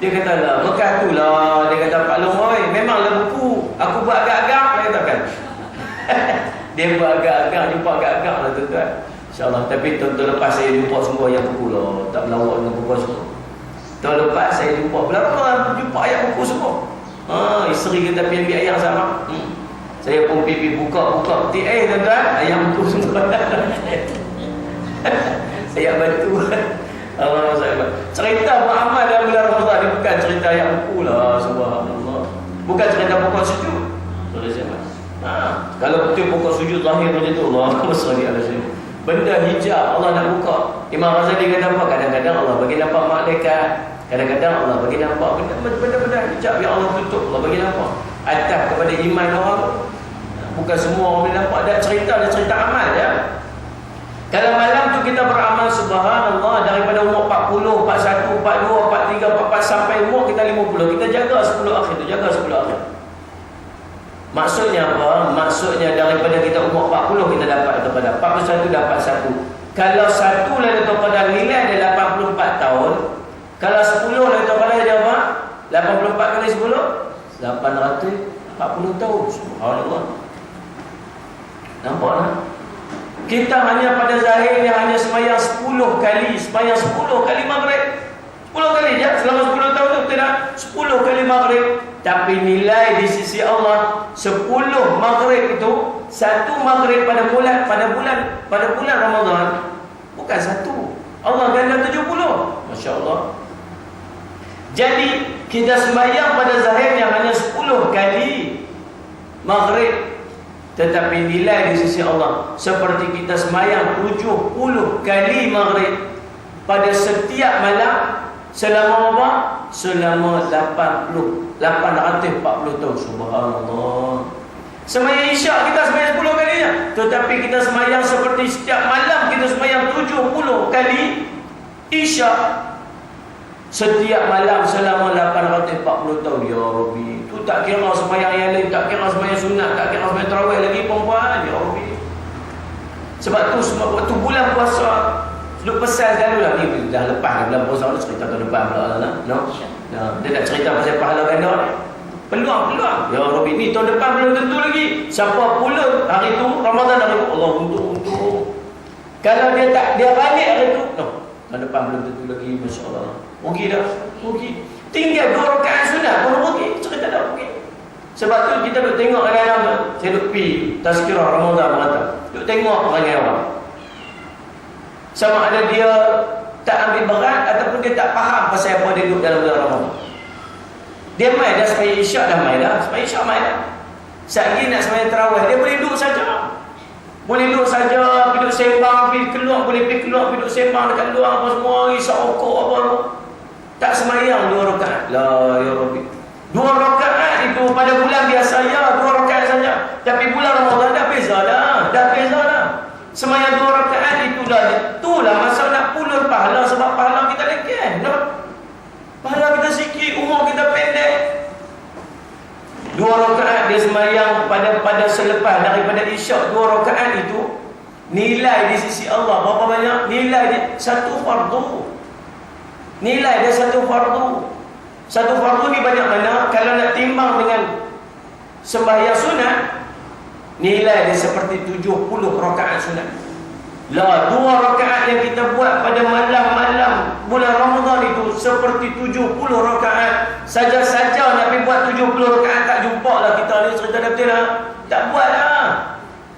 Dia kata lah bekas tu lah. Dia kata Pak Long oi memanglah buku. Aku buat agak-agak dia katakan. Dia buat agak-agak, jumpa agak-agak lah tuan-tuan. InsyaAllah. Tapi tahun lepas saya jumpa semua ayam buku lah. Tak melawak dengan buku semua. Tahun lepas saya jumpa berapa jumpa ayam buku semua. Isteri kita pergi ambil ayam sama. Saya pun pergi buka peti tuan-tuan. Ayam buku semua. Saya bantu. Allah SWT. Cerita beramal dalam bulan Ramadan ni bukan cerita ayam buku lah. Subhanallah. Bukan cerita pokok sujud. Kalau betul pokok sujud zahir macam tu, Allahumma salli ala sayyidina. Benda hijab Allah nak buka. Imam Ghazali kata apa? Kadang-kadang Allah bagi nampak malaikat, kadang-kadang Allah bagi nampak benda-benda hijab yang Allah tutup, Allah bagi nampak atas kepada iman orang. Bukan semua orang boleh nampak. Ada cerita amal ya. Kalau malam tu kita beramal subhanallah daripada umur 40, 41, 42, 43, 44 sampai umur kita 50, kita jaga 10 akhir tu, jaga 10 akhir. Maksudnya apa? Maksudnya daripada kita umur 40 kita dapat Lailatul Qadar, 41 dapat 1. Kalau 1 Lailatul Qadar nilai dia 84 tahun. Kalau 10 Lailatul Qadar dia apa? 84 kali 10 840 tahun. Subhanallah. Nampak tak? Kita hanya pada zahirnya hanya sembahyang 10 kali maghrib. 10 kali je selama 10 tahun tu kita dah 10 kali maghrib. Tapi nilai di sisi Allah 10 maghrib itu, satu maghrib pada bulan Ramadan bukan satu. Allah ganda 70. Masya-Allah. Jadi kita sembahyang pada zahirnya hanya 10 kali maghrib, tetapi nilai di sisi Allah seperti kita sembahyang 70 kali maghrib pada setiap malam selama apa? Selama 840 tahun. Subhanallah. Sembahyang isyak kita sembahyang 10 kali je, tetapi kita sembahyang seperti setiap malam kita sembahyang 70 kali isyak setiap malam selama 840 tahun. Ya Rabbi, tu tak kira sembahyang yang lain, tak kira sembahyang sunat, tak kira sembahyang tarawih lagi perempuan. Ya Rabbi. Sebab tu semua waktu bulan puasa duk pesan selalu lah ni dah lepas bulan puasa ni, cerita tahun depan pula lah no? Dia nak cerita pasal pahala ganda ni. Peluang. Ya Rabbi, ni tahun depan belum tentu lagi. Siapa pula hari tu Ramadan hari tu Allah untung. Kalau dia balik hari tu, no, tahun depan belum tentu lagi. Masya-Allah. Rugi dah. Tinggal 2 rakaat sunat pun rugi. Cerita dah rugi. Sebab tu kita duk tengok kadang-kadang saya duk pi tazkirah Ramadan berkata. Duk tengok perangai orang. Sama ada dia tak ambil berat ataupun dia tak faham pasal apa dia duduk dalam bulan Ramadan. Dia main dah sampai isyak dah main dah. Sampai isyak main dah. Satgi nak sembahyang tarawih, dia boleh duduk saja. Boleh duduk saja, duduk sembang, pergi keluar, boleh pergi keluar, duduk sembang dekat luar apa semua, isap rokok apa. Tak sembahyang 2 rakaat. La ya Rabbi. 2 rakaat itu pada bulan biasa ya, 2 rakaat saja. Tapi bulan Ramadan dah beza dah. Dah beza dah. Sembahyang 2 rakaat itulah masa nak pulur pahala, sebab pahala kita lengket. Pahala kita sikit, umur kita pendek. 2 rakaat dia sembahyang pada selepas daripada isyak. 2 rakaat itu nilai di sisi Allah berapa banyak? Nilai dia 1 fardu. Nilai dia 1 fardu. 1 fardu ni banyak mana? Kalau nak timbang dengan sembahyang sunat, nilai dia seperti 70 rakaat sunat. Lah 2 rakaat yang kita buat pada malam-malam bulan Ramadan itu seperti 70 rakaat. Saja-saja nak pergi buat 70 rakaat tak jumpa lah kita ni, cerita dah betul lah. Tak buat lah.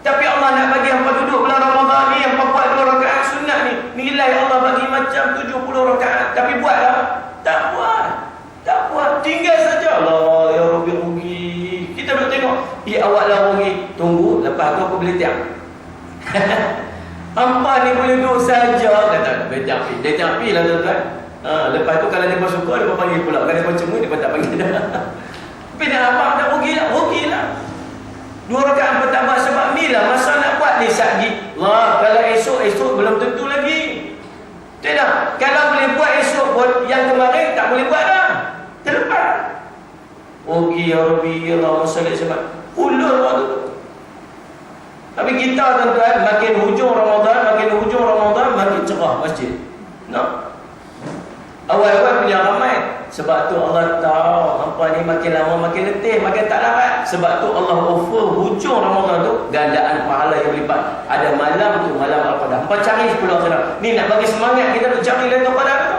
Tapi Allah nak bagi hampa duduk bulan Ramadan ni, hampa buat 2 rakaat sunat ni, nilai Allah bagi macam 70 rakaat. Tapi buat lah. Tak buat. Tak buat. Tinggal saja. Allah ya Rabbi rugi. Kita nak tengok, awak lah rugi. Tunggu, lepas tu aku boleh tiap. Hampa ni boleh duduk saja, kata dia capi lah tuan-tuan. Lepas tu kalau dia suka, dia panggil pula. Kalau dia cuma, dia tak panggil dah. Tapi dah apa, dah rugi lah. 2 rakaat pertama sebab ni lah masa nak buat ni satgi. Kalau esok belum tentu lagi. Tidak. Kalau boleh buat esok pun, yang kemarin tak boleh buat dah. Terlepas. Rugi ya Rabbi, Allahumma salli sebab ulur waktu tu. Tapi kita tuan-tuan, makin hujung Ramadan, makin cerah masjid. Awal-awal punya ramai. Sebab tu Allah tahu hampa ni makin lama makin letih, makin tak larat. Sebab tu Allah offer hujung Ramadan tu gandaan pahala yang berlipat. Ada malam tu, malam Al-Qadar. Hampa cari 10 akhirat. Ni nak bagi semangat kita untuk cari Lailatul Qadar tu.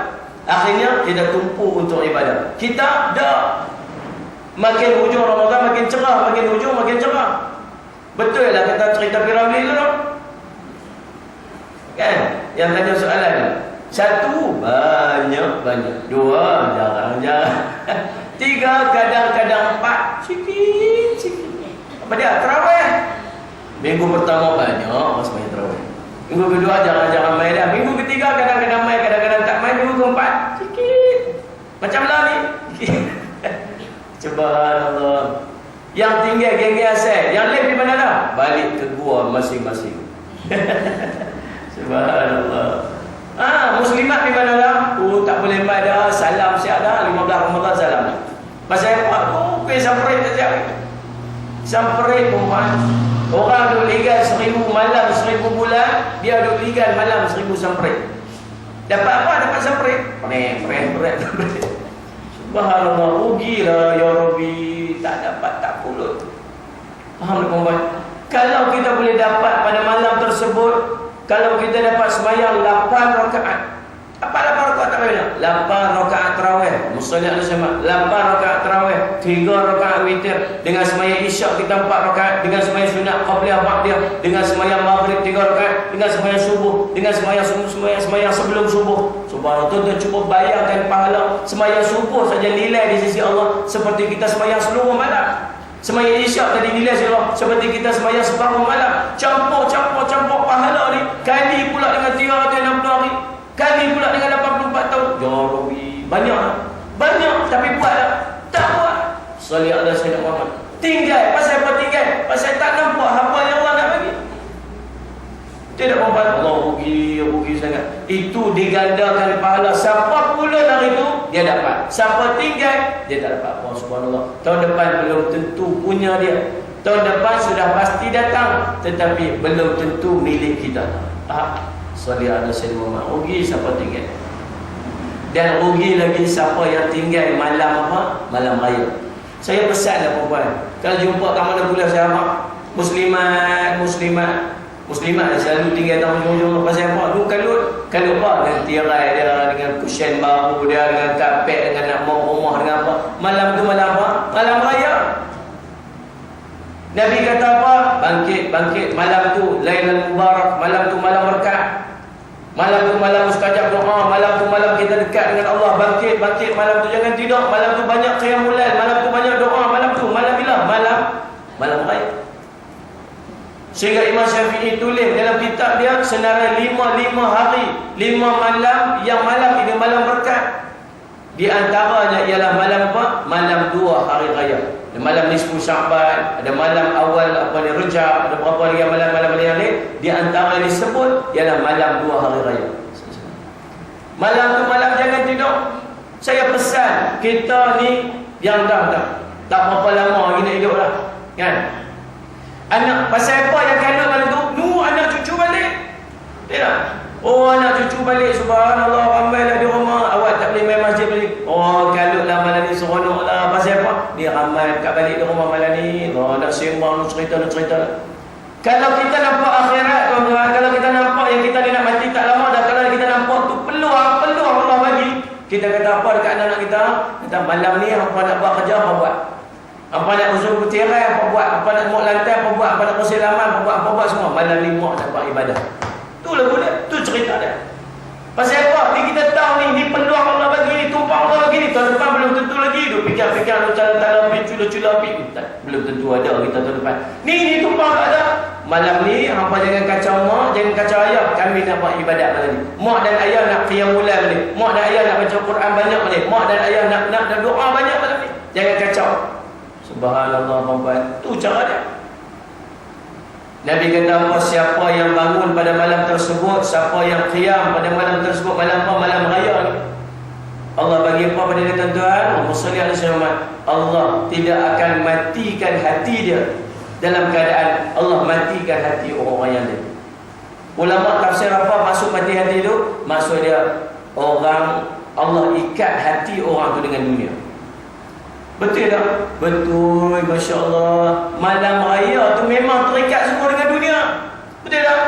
Akhirnya kita tumpu untuk ibadah. Kita dah makin hujung Ramadan makin cerah, makin hujung makin cerah. Betul lah kata cerita Piramli tu kan? Yang tanya soalan 1, banyak 2, jarang 3, kadang-kadang 4, sikit. Apa dia? Tarawih. Minggu pertama banyak sembahyang tarawih. Minggu kedua jarang-jarang main dah. Minggu ketiga kadang-kadang main, kadang-kadang tak main. Minggu keempat sikit. Macam lah ni. Subhanallah. Yang tinggal geng-geng asal, yang lain di mana dah? Balik ke gua masing-masing. Subhanallah. Muslimat di mana dah? Tak boleh main dah. Salam siap dah. 15 Ramadan salam dah. Pasal apa? Samperit saja. Samperit perempuan. Orang duk ligan 1000 malam 1000 bulan, dia duk ligan malam 1000 samperit. Dapat apa? Dapat samperit. Pret. Subhanallah, rugilah ya Rabbi. Tak dapat tak pulut. Faham tak perempuan? Kalau kita boleh dapat pada malam tersebut, kalau kita dapat sembahyang 8 rakaat. Apa 8 rakaat tarawih? 8 rakaat tarawih. Musalla al-jamaah 8 rakaat tarawih, 3 rakaat witir. Dengan sembahyang isyak kita 4 rakaat, dengan sembahyang sunat qabliyah ba'diyah, dengan sembahyang maghrib 3 rakaat, dengan sembahyang subuh, dengan sembahyang sebelum subuh. Subhanallah, tuan-tuan cuba bayangkan pahala sembahyang subuh saja nilai di sisi Allah seperti kita sembahyang seluruh malam. Sembahyang isyak tadi nilai Allah seperti kita sembahyang separuh malam. Campur pahala ni kali pula dengan 360 hari, kali pula dengan 84 tahun. Ya Rabbi, banyak tapi buat tak buat. Salli ala sayyidina Muhammad. Tinggal, pasal apa tinggal? Pasal tak nampak apa yang Allah nak bagi. Tidak membuat Allah rugi sangat. Itu digandakan pahala. Siapa pula hari itu dia dapat. Siapa tinggal dia tak dapat apa. Subhanallah. Tahun depan belum tentu punya dia. Tahun depan sudah pasti datang, tetapi belum tentu milik kita. Salli ala sayyidina Muhammad. Rugi siapa tinggal. Dan rugi lagi siapa yang tinggal malam apa? Malam raya. Saya pesanlah perempuan, kalau jumpa kat mana bulan Syawal, Muslimat selalu tinggal tamu hujung-hujung pasal apa? Lu kalau apa dengan tirai dia, dengan cushion baru dia, dengan kapet, dengan nak mau rumah, dengan apa? Malam tu malam apa? Malam raya. Nabi kata apa? Bangkit malam tu Lailul Mubarak, malam tu malam berkat. Malam tu malam mustajab doa, malam tu malam kita dekat dengan Allah. Bangkit malam tu jangan tidur, malam tu banyak qiyamul lail, malam tu banyak doa, malam tu malam bila? Malam raya. Sehingga Imam Syafi'i tulis dalam kitab dia senarai 5 hari, 5 malam, yang malam ini malam berkat. Di antaranya ialah malam apa? Malam 2 hari raya. Ada malam nisfu Sya'ban, ada malam awal Rejab, ada berapa lagi malam-malam yang lain. Di antara yang disebut ialah malam 2 hari raya. Malam tu malam jangan tidur. Saya pesan kita ni yang tak berapa lama lagi nak hidup lah, kan? Anak pasal apa yang kanak malam tu? Anak cucu balik. Tidak. Oh, anak cucu balik, subhanallah, ramailah di rumah. Awak tak boleh main masjid balik. Oh, kalutlah malam ni seronok lah. Pasal apa? Dia ramai kat balik di rumah malam ni. Oh, nak sembang, nak cerita. Kalau kita nampak akhirat, tuan-tuan, kalau kita nampak yang kita ni nak mati tak lama dah, kalau kita nampak tu peluang Allah bagi. Kita kata apa dekat anak kita? Kata malam ni apa nak buat kerja, apa buat? Apa nak usul kutirai, apa buat? Apa nak muat lantai, apa buat? Apa nak kursi laman, apa buat semua. Malam ni muat nak buat ibadah. Itulah boleh, tu cerita dia. Pasal apa? Ni kita tahu ni peluang Allah bagi ni, tumpang Allah bagi ni. Tahun depan belum tentu lagi. Duk fikir-fikir cara-cara api, cula-cula api. Belum tentu ada kita tahun depan. Ni tumpang tak ada. Malam ni hampa jangan kacau mak, jangan kacau ayah. Kami nak buat ibadat malam ni. Mak dan ayah nak qiyamul lail ni. Mak dan ayah nak baca Quran banyak malam ni. Mak dan ayah nak doa banyak malam ni. Jangan kacau. Subhanallah, tuan-tuan. Tu cara dia. Nabi kata apa? Siapa yang bangun pada malam tersebut, siapa yang qiyam pada malam tersebut, malam apa? Malam raya ni. Allah bagi apa pada dia, tuan-tuan? Allah tidak akan matikan hati dia dalam keadaan Allah matikan hati orang-orang yang lain. Ulama tafsir apa maksud mati hati itu? Maksud dia orang Allah ikat hati orang tu dengan dunia. Betul tak? Betul, Masya Allah. Malam raya tu memang terikat semua dengan dunia. Betul tak?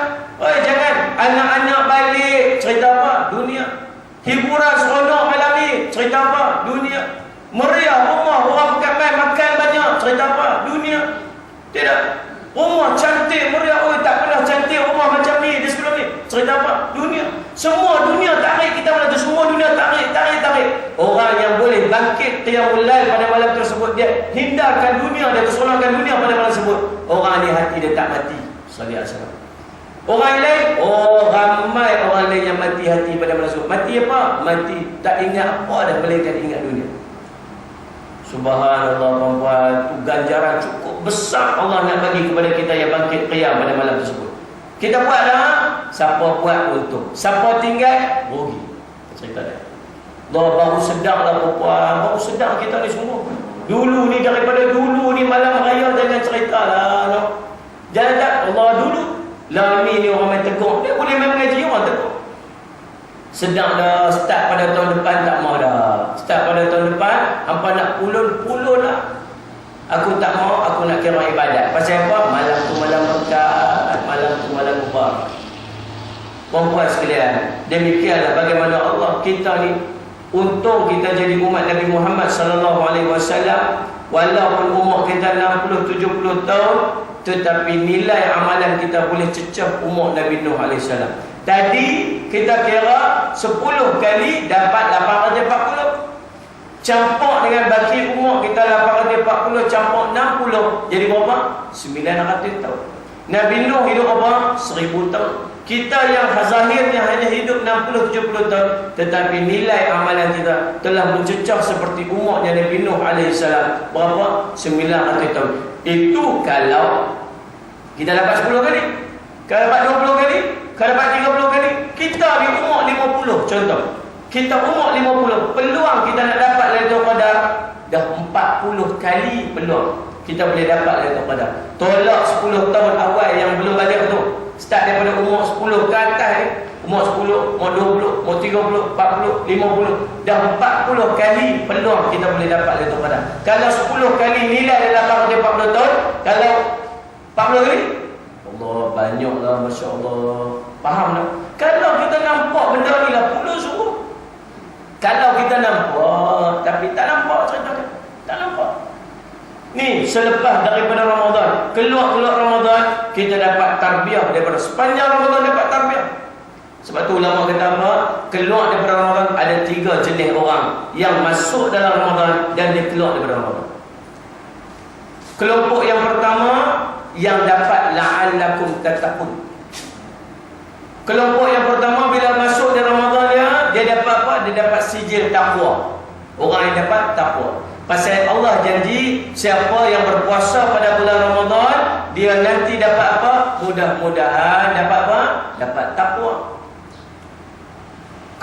Jangan anak-anak balik, cerita apa? Dunia. Hiburan seronok malam ni, cerita apa? Dunia. Meriah rumah, orang bukan main makan banyak, cerita apa? Dunia. Tidak. Rumah cantik, meriah. Tak pernah cantik rumah macam ni di sebelum ni, cerita apa? Dunia. Semua dunia tarik kita malam tu. Semua dunia tarik. Orang yang boleh bangkit qiyamul lail pada malam tersebut, dia hindarkan dunia, dia keseronokkan dunia pada malam tersebut. Orang ni hati dia tak mati. Sallallahu alaihi wasallam. Orang yang lain, ramai orang lain yang mati hati pada malam tersebut. Mati apa? Mati tak ingat apa dah, melainkan ingat dunia. Subhanallah, perempuan, tu ganjaran cukup besar Allah nak bagi kepada kita yang bangkit qiyam pada malam tersebut. Kita buatlah, siapa buat untung, siapa tinggal rugi. Cerita dia. Allah baru sedar lah perempuan, baru sedar kita ni semua. Dulu ni, daripada dulu ni malam raya jangan cerita lah. No? Jangan tak, Allah dulu lah ni orang main tegur. Dia boleh main mengaji orang tegur. Sedang dah, start pada tahun depan tak mau dah. Start pada tahun depan, hampa nak pulun lah. Aku tak mau, aku nak kira ibadat. Pasal apa? Malam tu malam berkat, malam tu malam mubarak. Perempuan sekalian, demikianlah bagaimana Allah kita ni, untung kita jadi umat Nabi Muhammad sallallahu alaihi wasallam. Walaupun umur kita 60-70 tahun, tetapi nilai amalan kita boleh cecah umur Nabi Nuh alaihi salam. Tadi kita kira 10 kali dapat 840. Campur dengan baki umur kita 840 campur 60, jadi berapa? 900 tahun. Nabi Nuh hidup apa? 1000 tahun. Kita yang zahirnya hanya hidup 60-70 tahun, tetapi nilai amalan kita telah mencecah seperti umurnya Nabi Nuh alaihissalam. Berapa? 900 tahun. Itu kalau kita dapat 10 kali. Kalau dapat 20 kali, kalau dapat 30 kali, kita di umur 50 contoh. Kita umur 50, peluang kita nak dapat Lailatul Qadar dah 40 kali peluang kita boleh dapat Lailatul Qadar. Tolak 10 tahun awal yang belum balik tu. Start daripada umur 10 ke atas ni. Umur 10, umur 20, umur 30, 40, 50. Dah 40 kali peluang kita boleh dapat Lailatul Qadar. Kalau 10 kali nilai dalam 840 tahun, kalau 40 kali, Allah banyaklah, Masya Allah. Faham tak? Kalau kita nampak benda ni lah puluh sungguh. Kalau kita nampak, tapi tak nampak cerita dia. Tak nampak. Ni selepas daripada Ramadan, keluar Ramadan, kita dapat tarbiyah daripada sepanjang Ramadan, dapat tarbiyah. Sebab tu ulama kata apa? Keluar daripada Ramadan ada 3 jenis orang yang masuk dalam Ramadan dan dia keluar daripada Ramadan. Kelompok yang pertama yang dapat la'allakum tattaqun. Kelompok yang pertama bila masuk di Ramadan dia dapat apa? Dia dapat sijil takwa. Orang yang dapat takwa. Pasal Allah janji siapa yang berpuasa pada bulan Ramadan, dia nanti dapat apa? Mudah-mudahan dapat apa? Dapat takwa.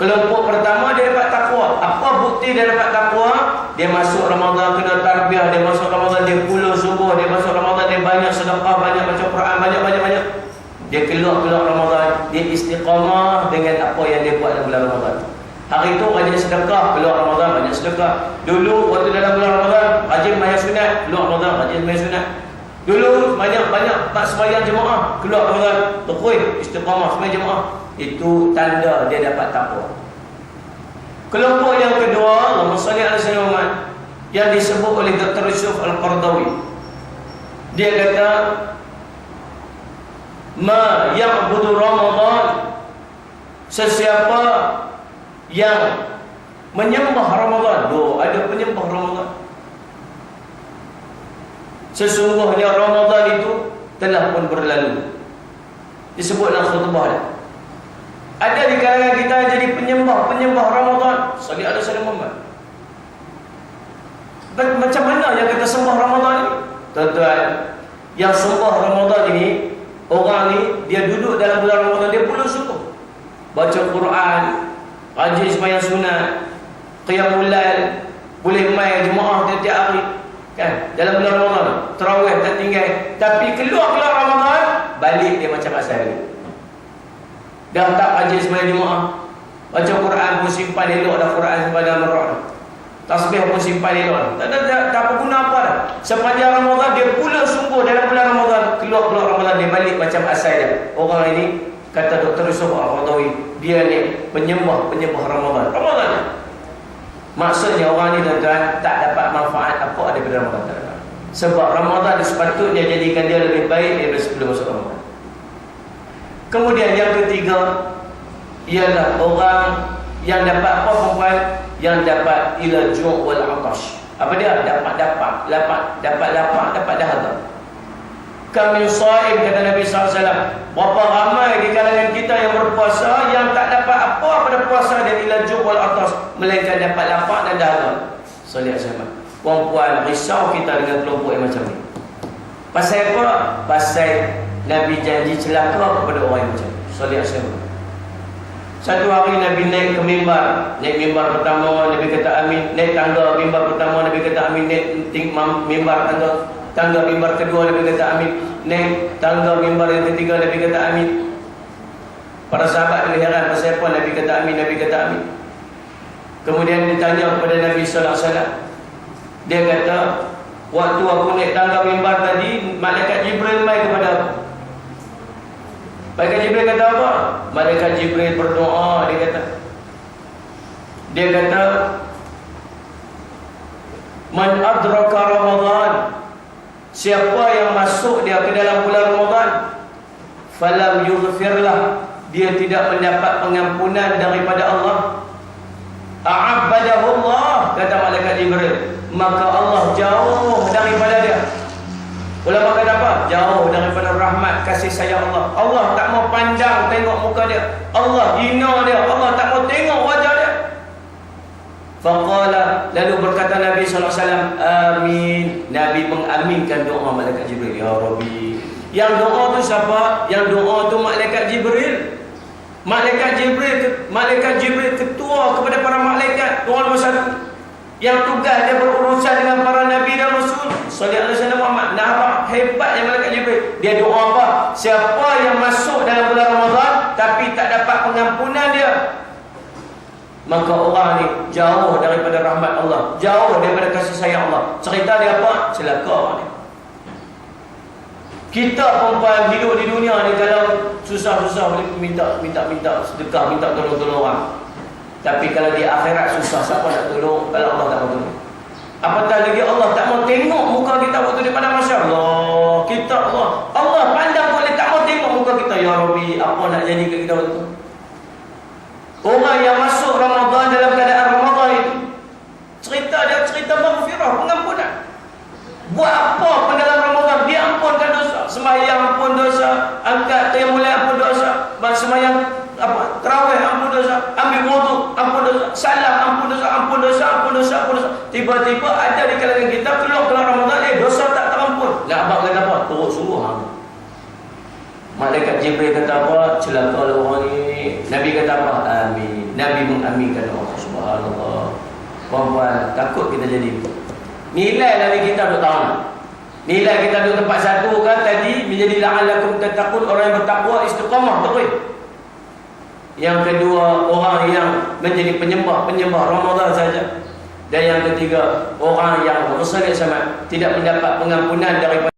Kelompok pertama dia dapat takwa. Apa bukti dia dapat takwa? Dia masuk Ramadan kena tarbiyah, dia masuk Ramadan dia pulang subuh, dia masuk Ramadan dia banyak sedekah, banyak baca Quran, banyak. Dia keluar Ramadan, dia istiqamah dengan apa yang dia buat dalam bulan Ramadan. Hari itu rajin sedekah, keluar Ramadan banyak sedekah. Dulu waktu dalam bulan Ramadan rajin mayat sunat, keluar Ramadan rajin mayat sunat. Dulu banyak tak sembahyang jemaah, keluar Ramadan tekui istiqamah sembahyang jemaah. Itu tanda dia dapat takwa. Kelompok yang kedua, Allahumma shalli ala sayyidina Muhammad, yang disebut oleh Dr. Yusuf Al-Qardawi. Dia kata ma ya'budu Ramadan, sesiapa yang menyembah Ramadan. Ada penyembah Ramadan. Sesungguhnya Ramadan itu telah pun berlalu. Disebut dalam khutbah dia. Ada di kalangan kita yang jadi penyembah Ramadan. Salli ala sayyidina Muhammad. Macam mana yang kita sembah Ramadan ini? Tuan-tuan, yang sembah Ramadan ini, orang ni dia duduk dalam bulan Ramadan, dia pulang subuh, baca Quran, rajin sembahyang sunat, qiyamul lail, boleh mai jemaah tiap-tiap hari, kan? Dalam bulan Ramadan, tarawih tak tinggal. Tapi keluar Ramadan, balik dia macam asal balik. Dah tak rajin sembahyang jemaah, baca Quran pun simpan elok dah, Quran simpan dalam roh. Tasbih pun simpan elok. Tak berguna apa dah. Sepanjang Ramadan dia pulang sungguh dalam bulan Ramadan, keluar Ramadan dia balik macam asal dia. Orang ini kata Dr. Yusuf Al-Qardawi, dia ni penyembah Ramadan. Maksudnya orang ni tuan-tuan tak dapat manfaat apa daripada Ramadan. Sebab Ramadan sepatutnya jadikan dia lebih baik daripada sebelum masuk Ramadan. Kemudian yang ketiga ialah orang yang dapat apa perempuan? Yang dapat ila ju' wal 'atash. Apa dia? Dapat lapar, dapat dahaga. Kami saim, kata Nabi SAW. Berapa ramai di kalangan kita yang berpuasa yang tak dapat apa pada puasa dan ila ju' wal 'atash, melainkan dapat lapar dan dahaga. Salih sahabat. Puan-puan, risau kita dengan kelompok yang macam ni. Pasal apa? Pasal Nabi janji celaka kepada orang yang macam ni. Salih sahabat. Satu hari Nabi naik ke mimbar. Naik mimbar pertama, Nabi kata amin. Naik tangga mimbar pertama, Nabi kata amin. Naik mimbar tangga mimbar kedua, Nabi kata amin. Naik tangga mimbar yang ketiga, Nabi kata amin. Para sahabat heran pasal apa Nabi kata amin, Nabi kata amin. Kemudian ditanya kepada Nabi sallallahu alaihi wasallam. Dia kata, waktu aku naik tangga mimbar tadi, malaikat Jibril mai kepada aku. Malaikat Jibril kata apa? Malaikat Jibril berdoa, dia kata man adraka Ramadan, siapa yang masuk dia ke dalam bulan Ramadan, falam yughfirlah, dia tidak mendapat pengampunan daripada Allah, a'abbadahu Allah, kata malaikat Jibril, maka Allah jauh daripada dia. Ulama kata apa? Jauh daripada rahmat kasih sayang Allah. Allah tak mau pandang tengok muka dia. Allah hina dia. Allah tak mau tengok wajah dia. Faqala, lalu berkata Nabi SAW, amin. Nabi mengaminkan doa malaikat Jibril. Ya Rabbi. Yang doa tu siapa? Yang doa tu malaikat Jibril. Malaikat Jibril ketua kepada para malaikat. Tuhan bersatu. Yang tugas dia berurusan dengan para Nabi dan Rasul. Sallallahu alaihi wasallam Muhammad. Nampak hebatnya malaikat Jibril. Dia doa apa? Siapa yang masuk dalam bulan Ramadan tapi tak dapat pengampunan dia, maka orang ni jauh daripada rahmat Allah, jauh daripada kasih sayang Allah. Cerita dia apa? Celaka orang ni. Kita perempuan hidup di dunia ni, kalau susah-susah boleh minta sedekah, minta tolong-tolong orang. Tapi kalau di akhirat susah, siapa nak tolong kalau Allah tak mau tolong? Apatah lagi Allah tak mau tengok muka kita waktu di padang mahsyar. Allah pandang boleh tak mau tengok muka kita. Ya Rabbi, apa nak jadi kat kita waktu tu? Orang yang masuk Ramadan dalam keadaan Ramadan itu, cerita maghfirah, pengampunan. Buat apa pun dalam Ramadan, dia ampunkan dosa. Bersemayang pun dosa, angkat qiyamul pun dosa, bersemayang tarawih ampun dosa, ambil wudu ampun dosa, salam ampun dosa, ampun dosa, ampun dosa, ampun dosa. Tiba-tiba ada di kalangan kita keluar Ramadan, dosa tak terampun. Nak abang kata apa? Teruk suruh hang. Malaikat Jibril kata apa? Celakalah orang ni. Nabi kata apa? Amin. Nabi mengaminkan Allah. Subhanallah. Puan-puan, takut kita jadi. Nilai Nabi kita 2 tahun. Nilai kita duduk tempat satu kan tadi menjadi la'allakum tattaqun, orang yang bertakwa istiqamah terus. Yang kedua, orang yang menjadi penyembah Ramadan saja. Dan yang ketiga, orang yang bersalat sama tidak mendapat pengampunan daripada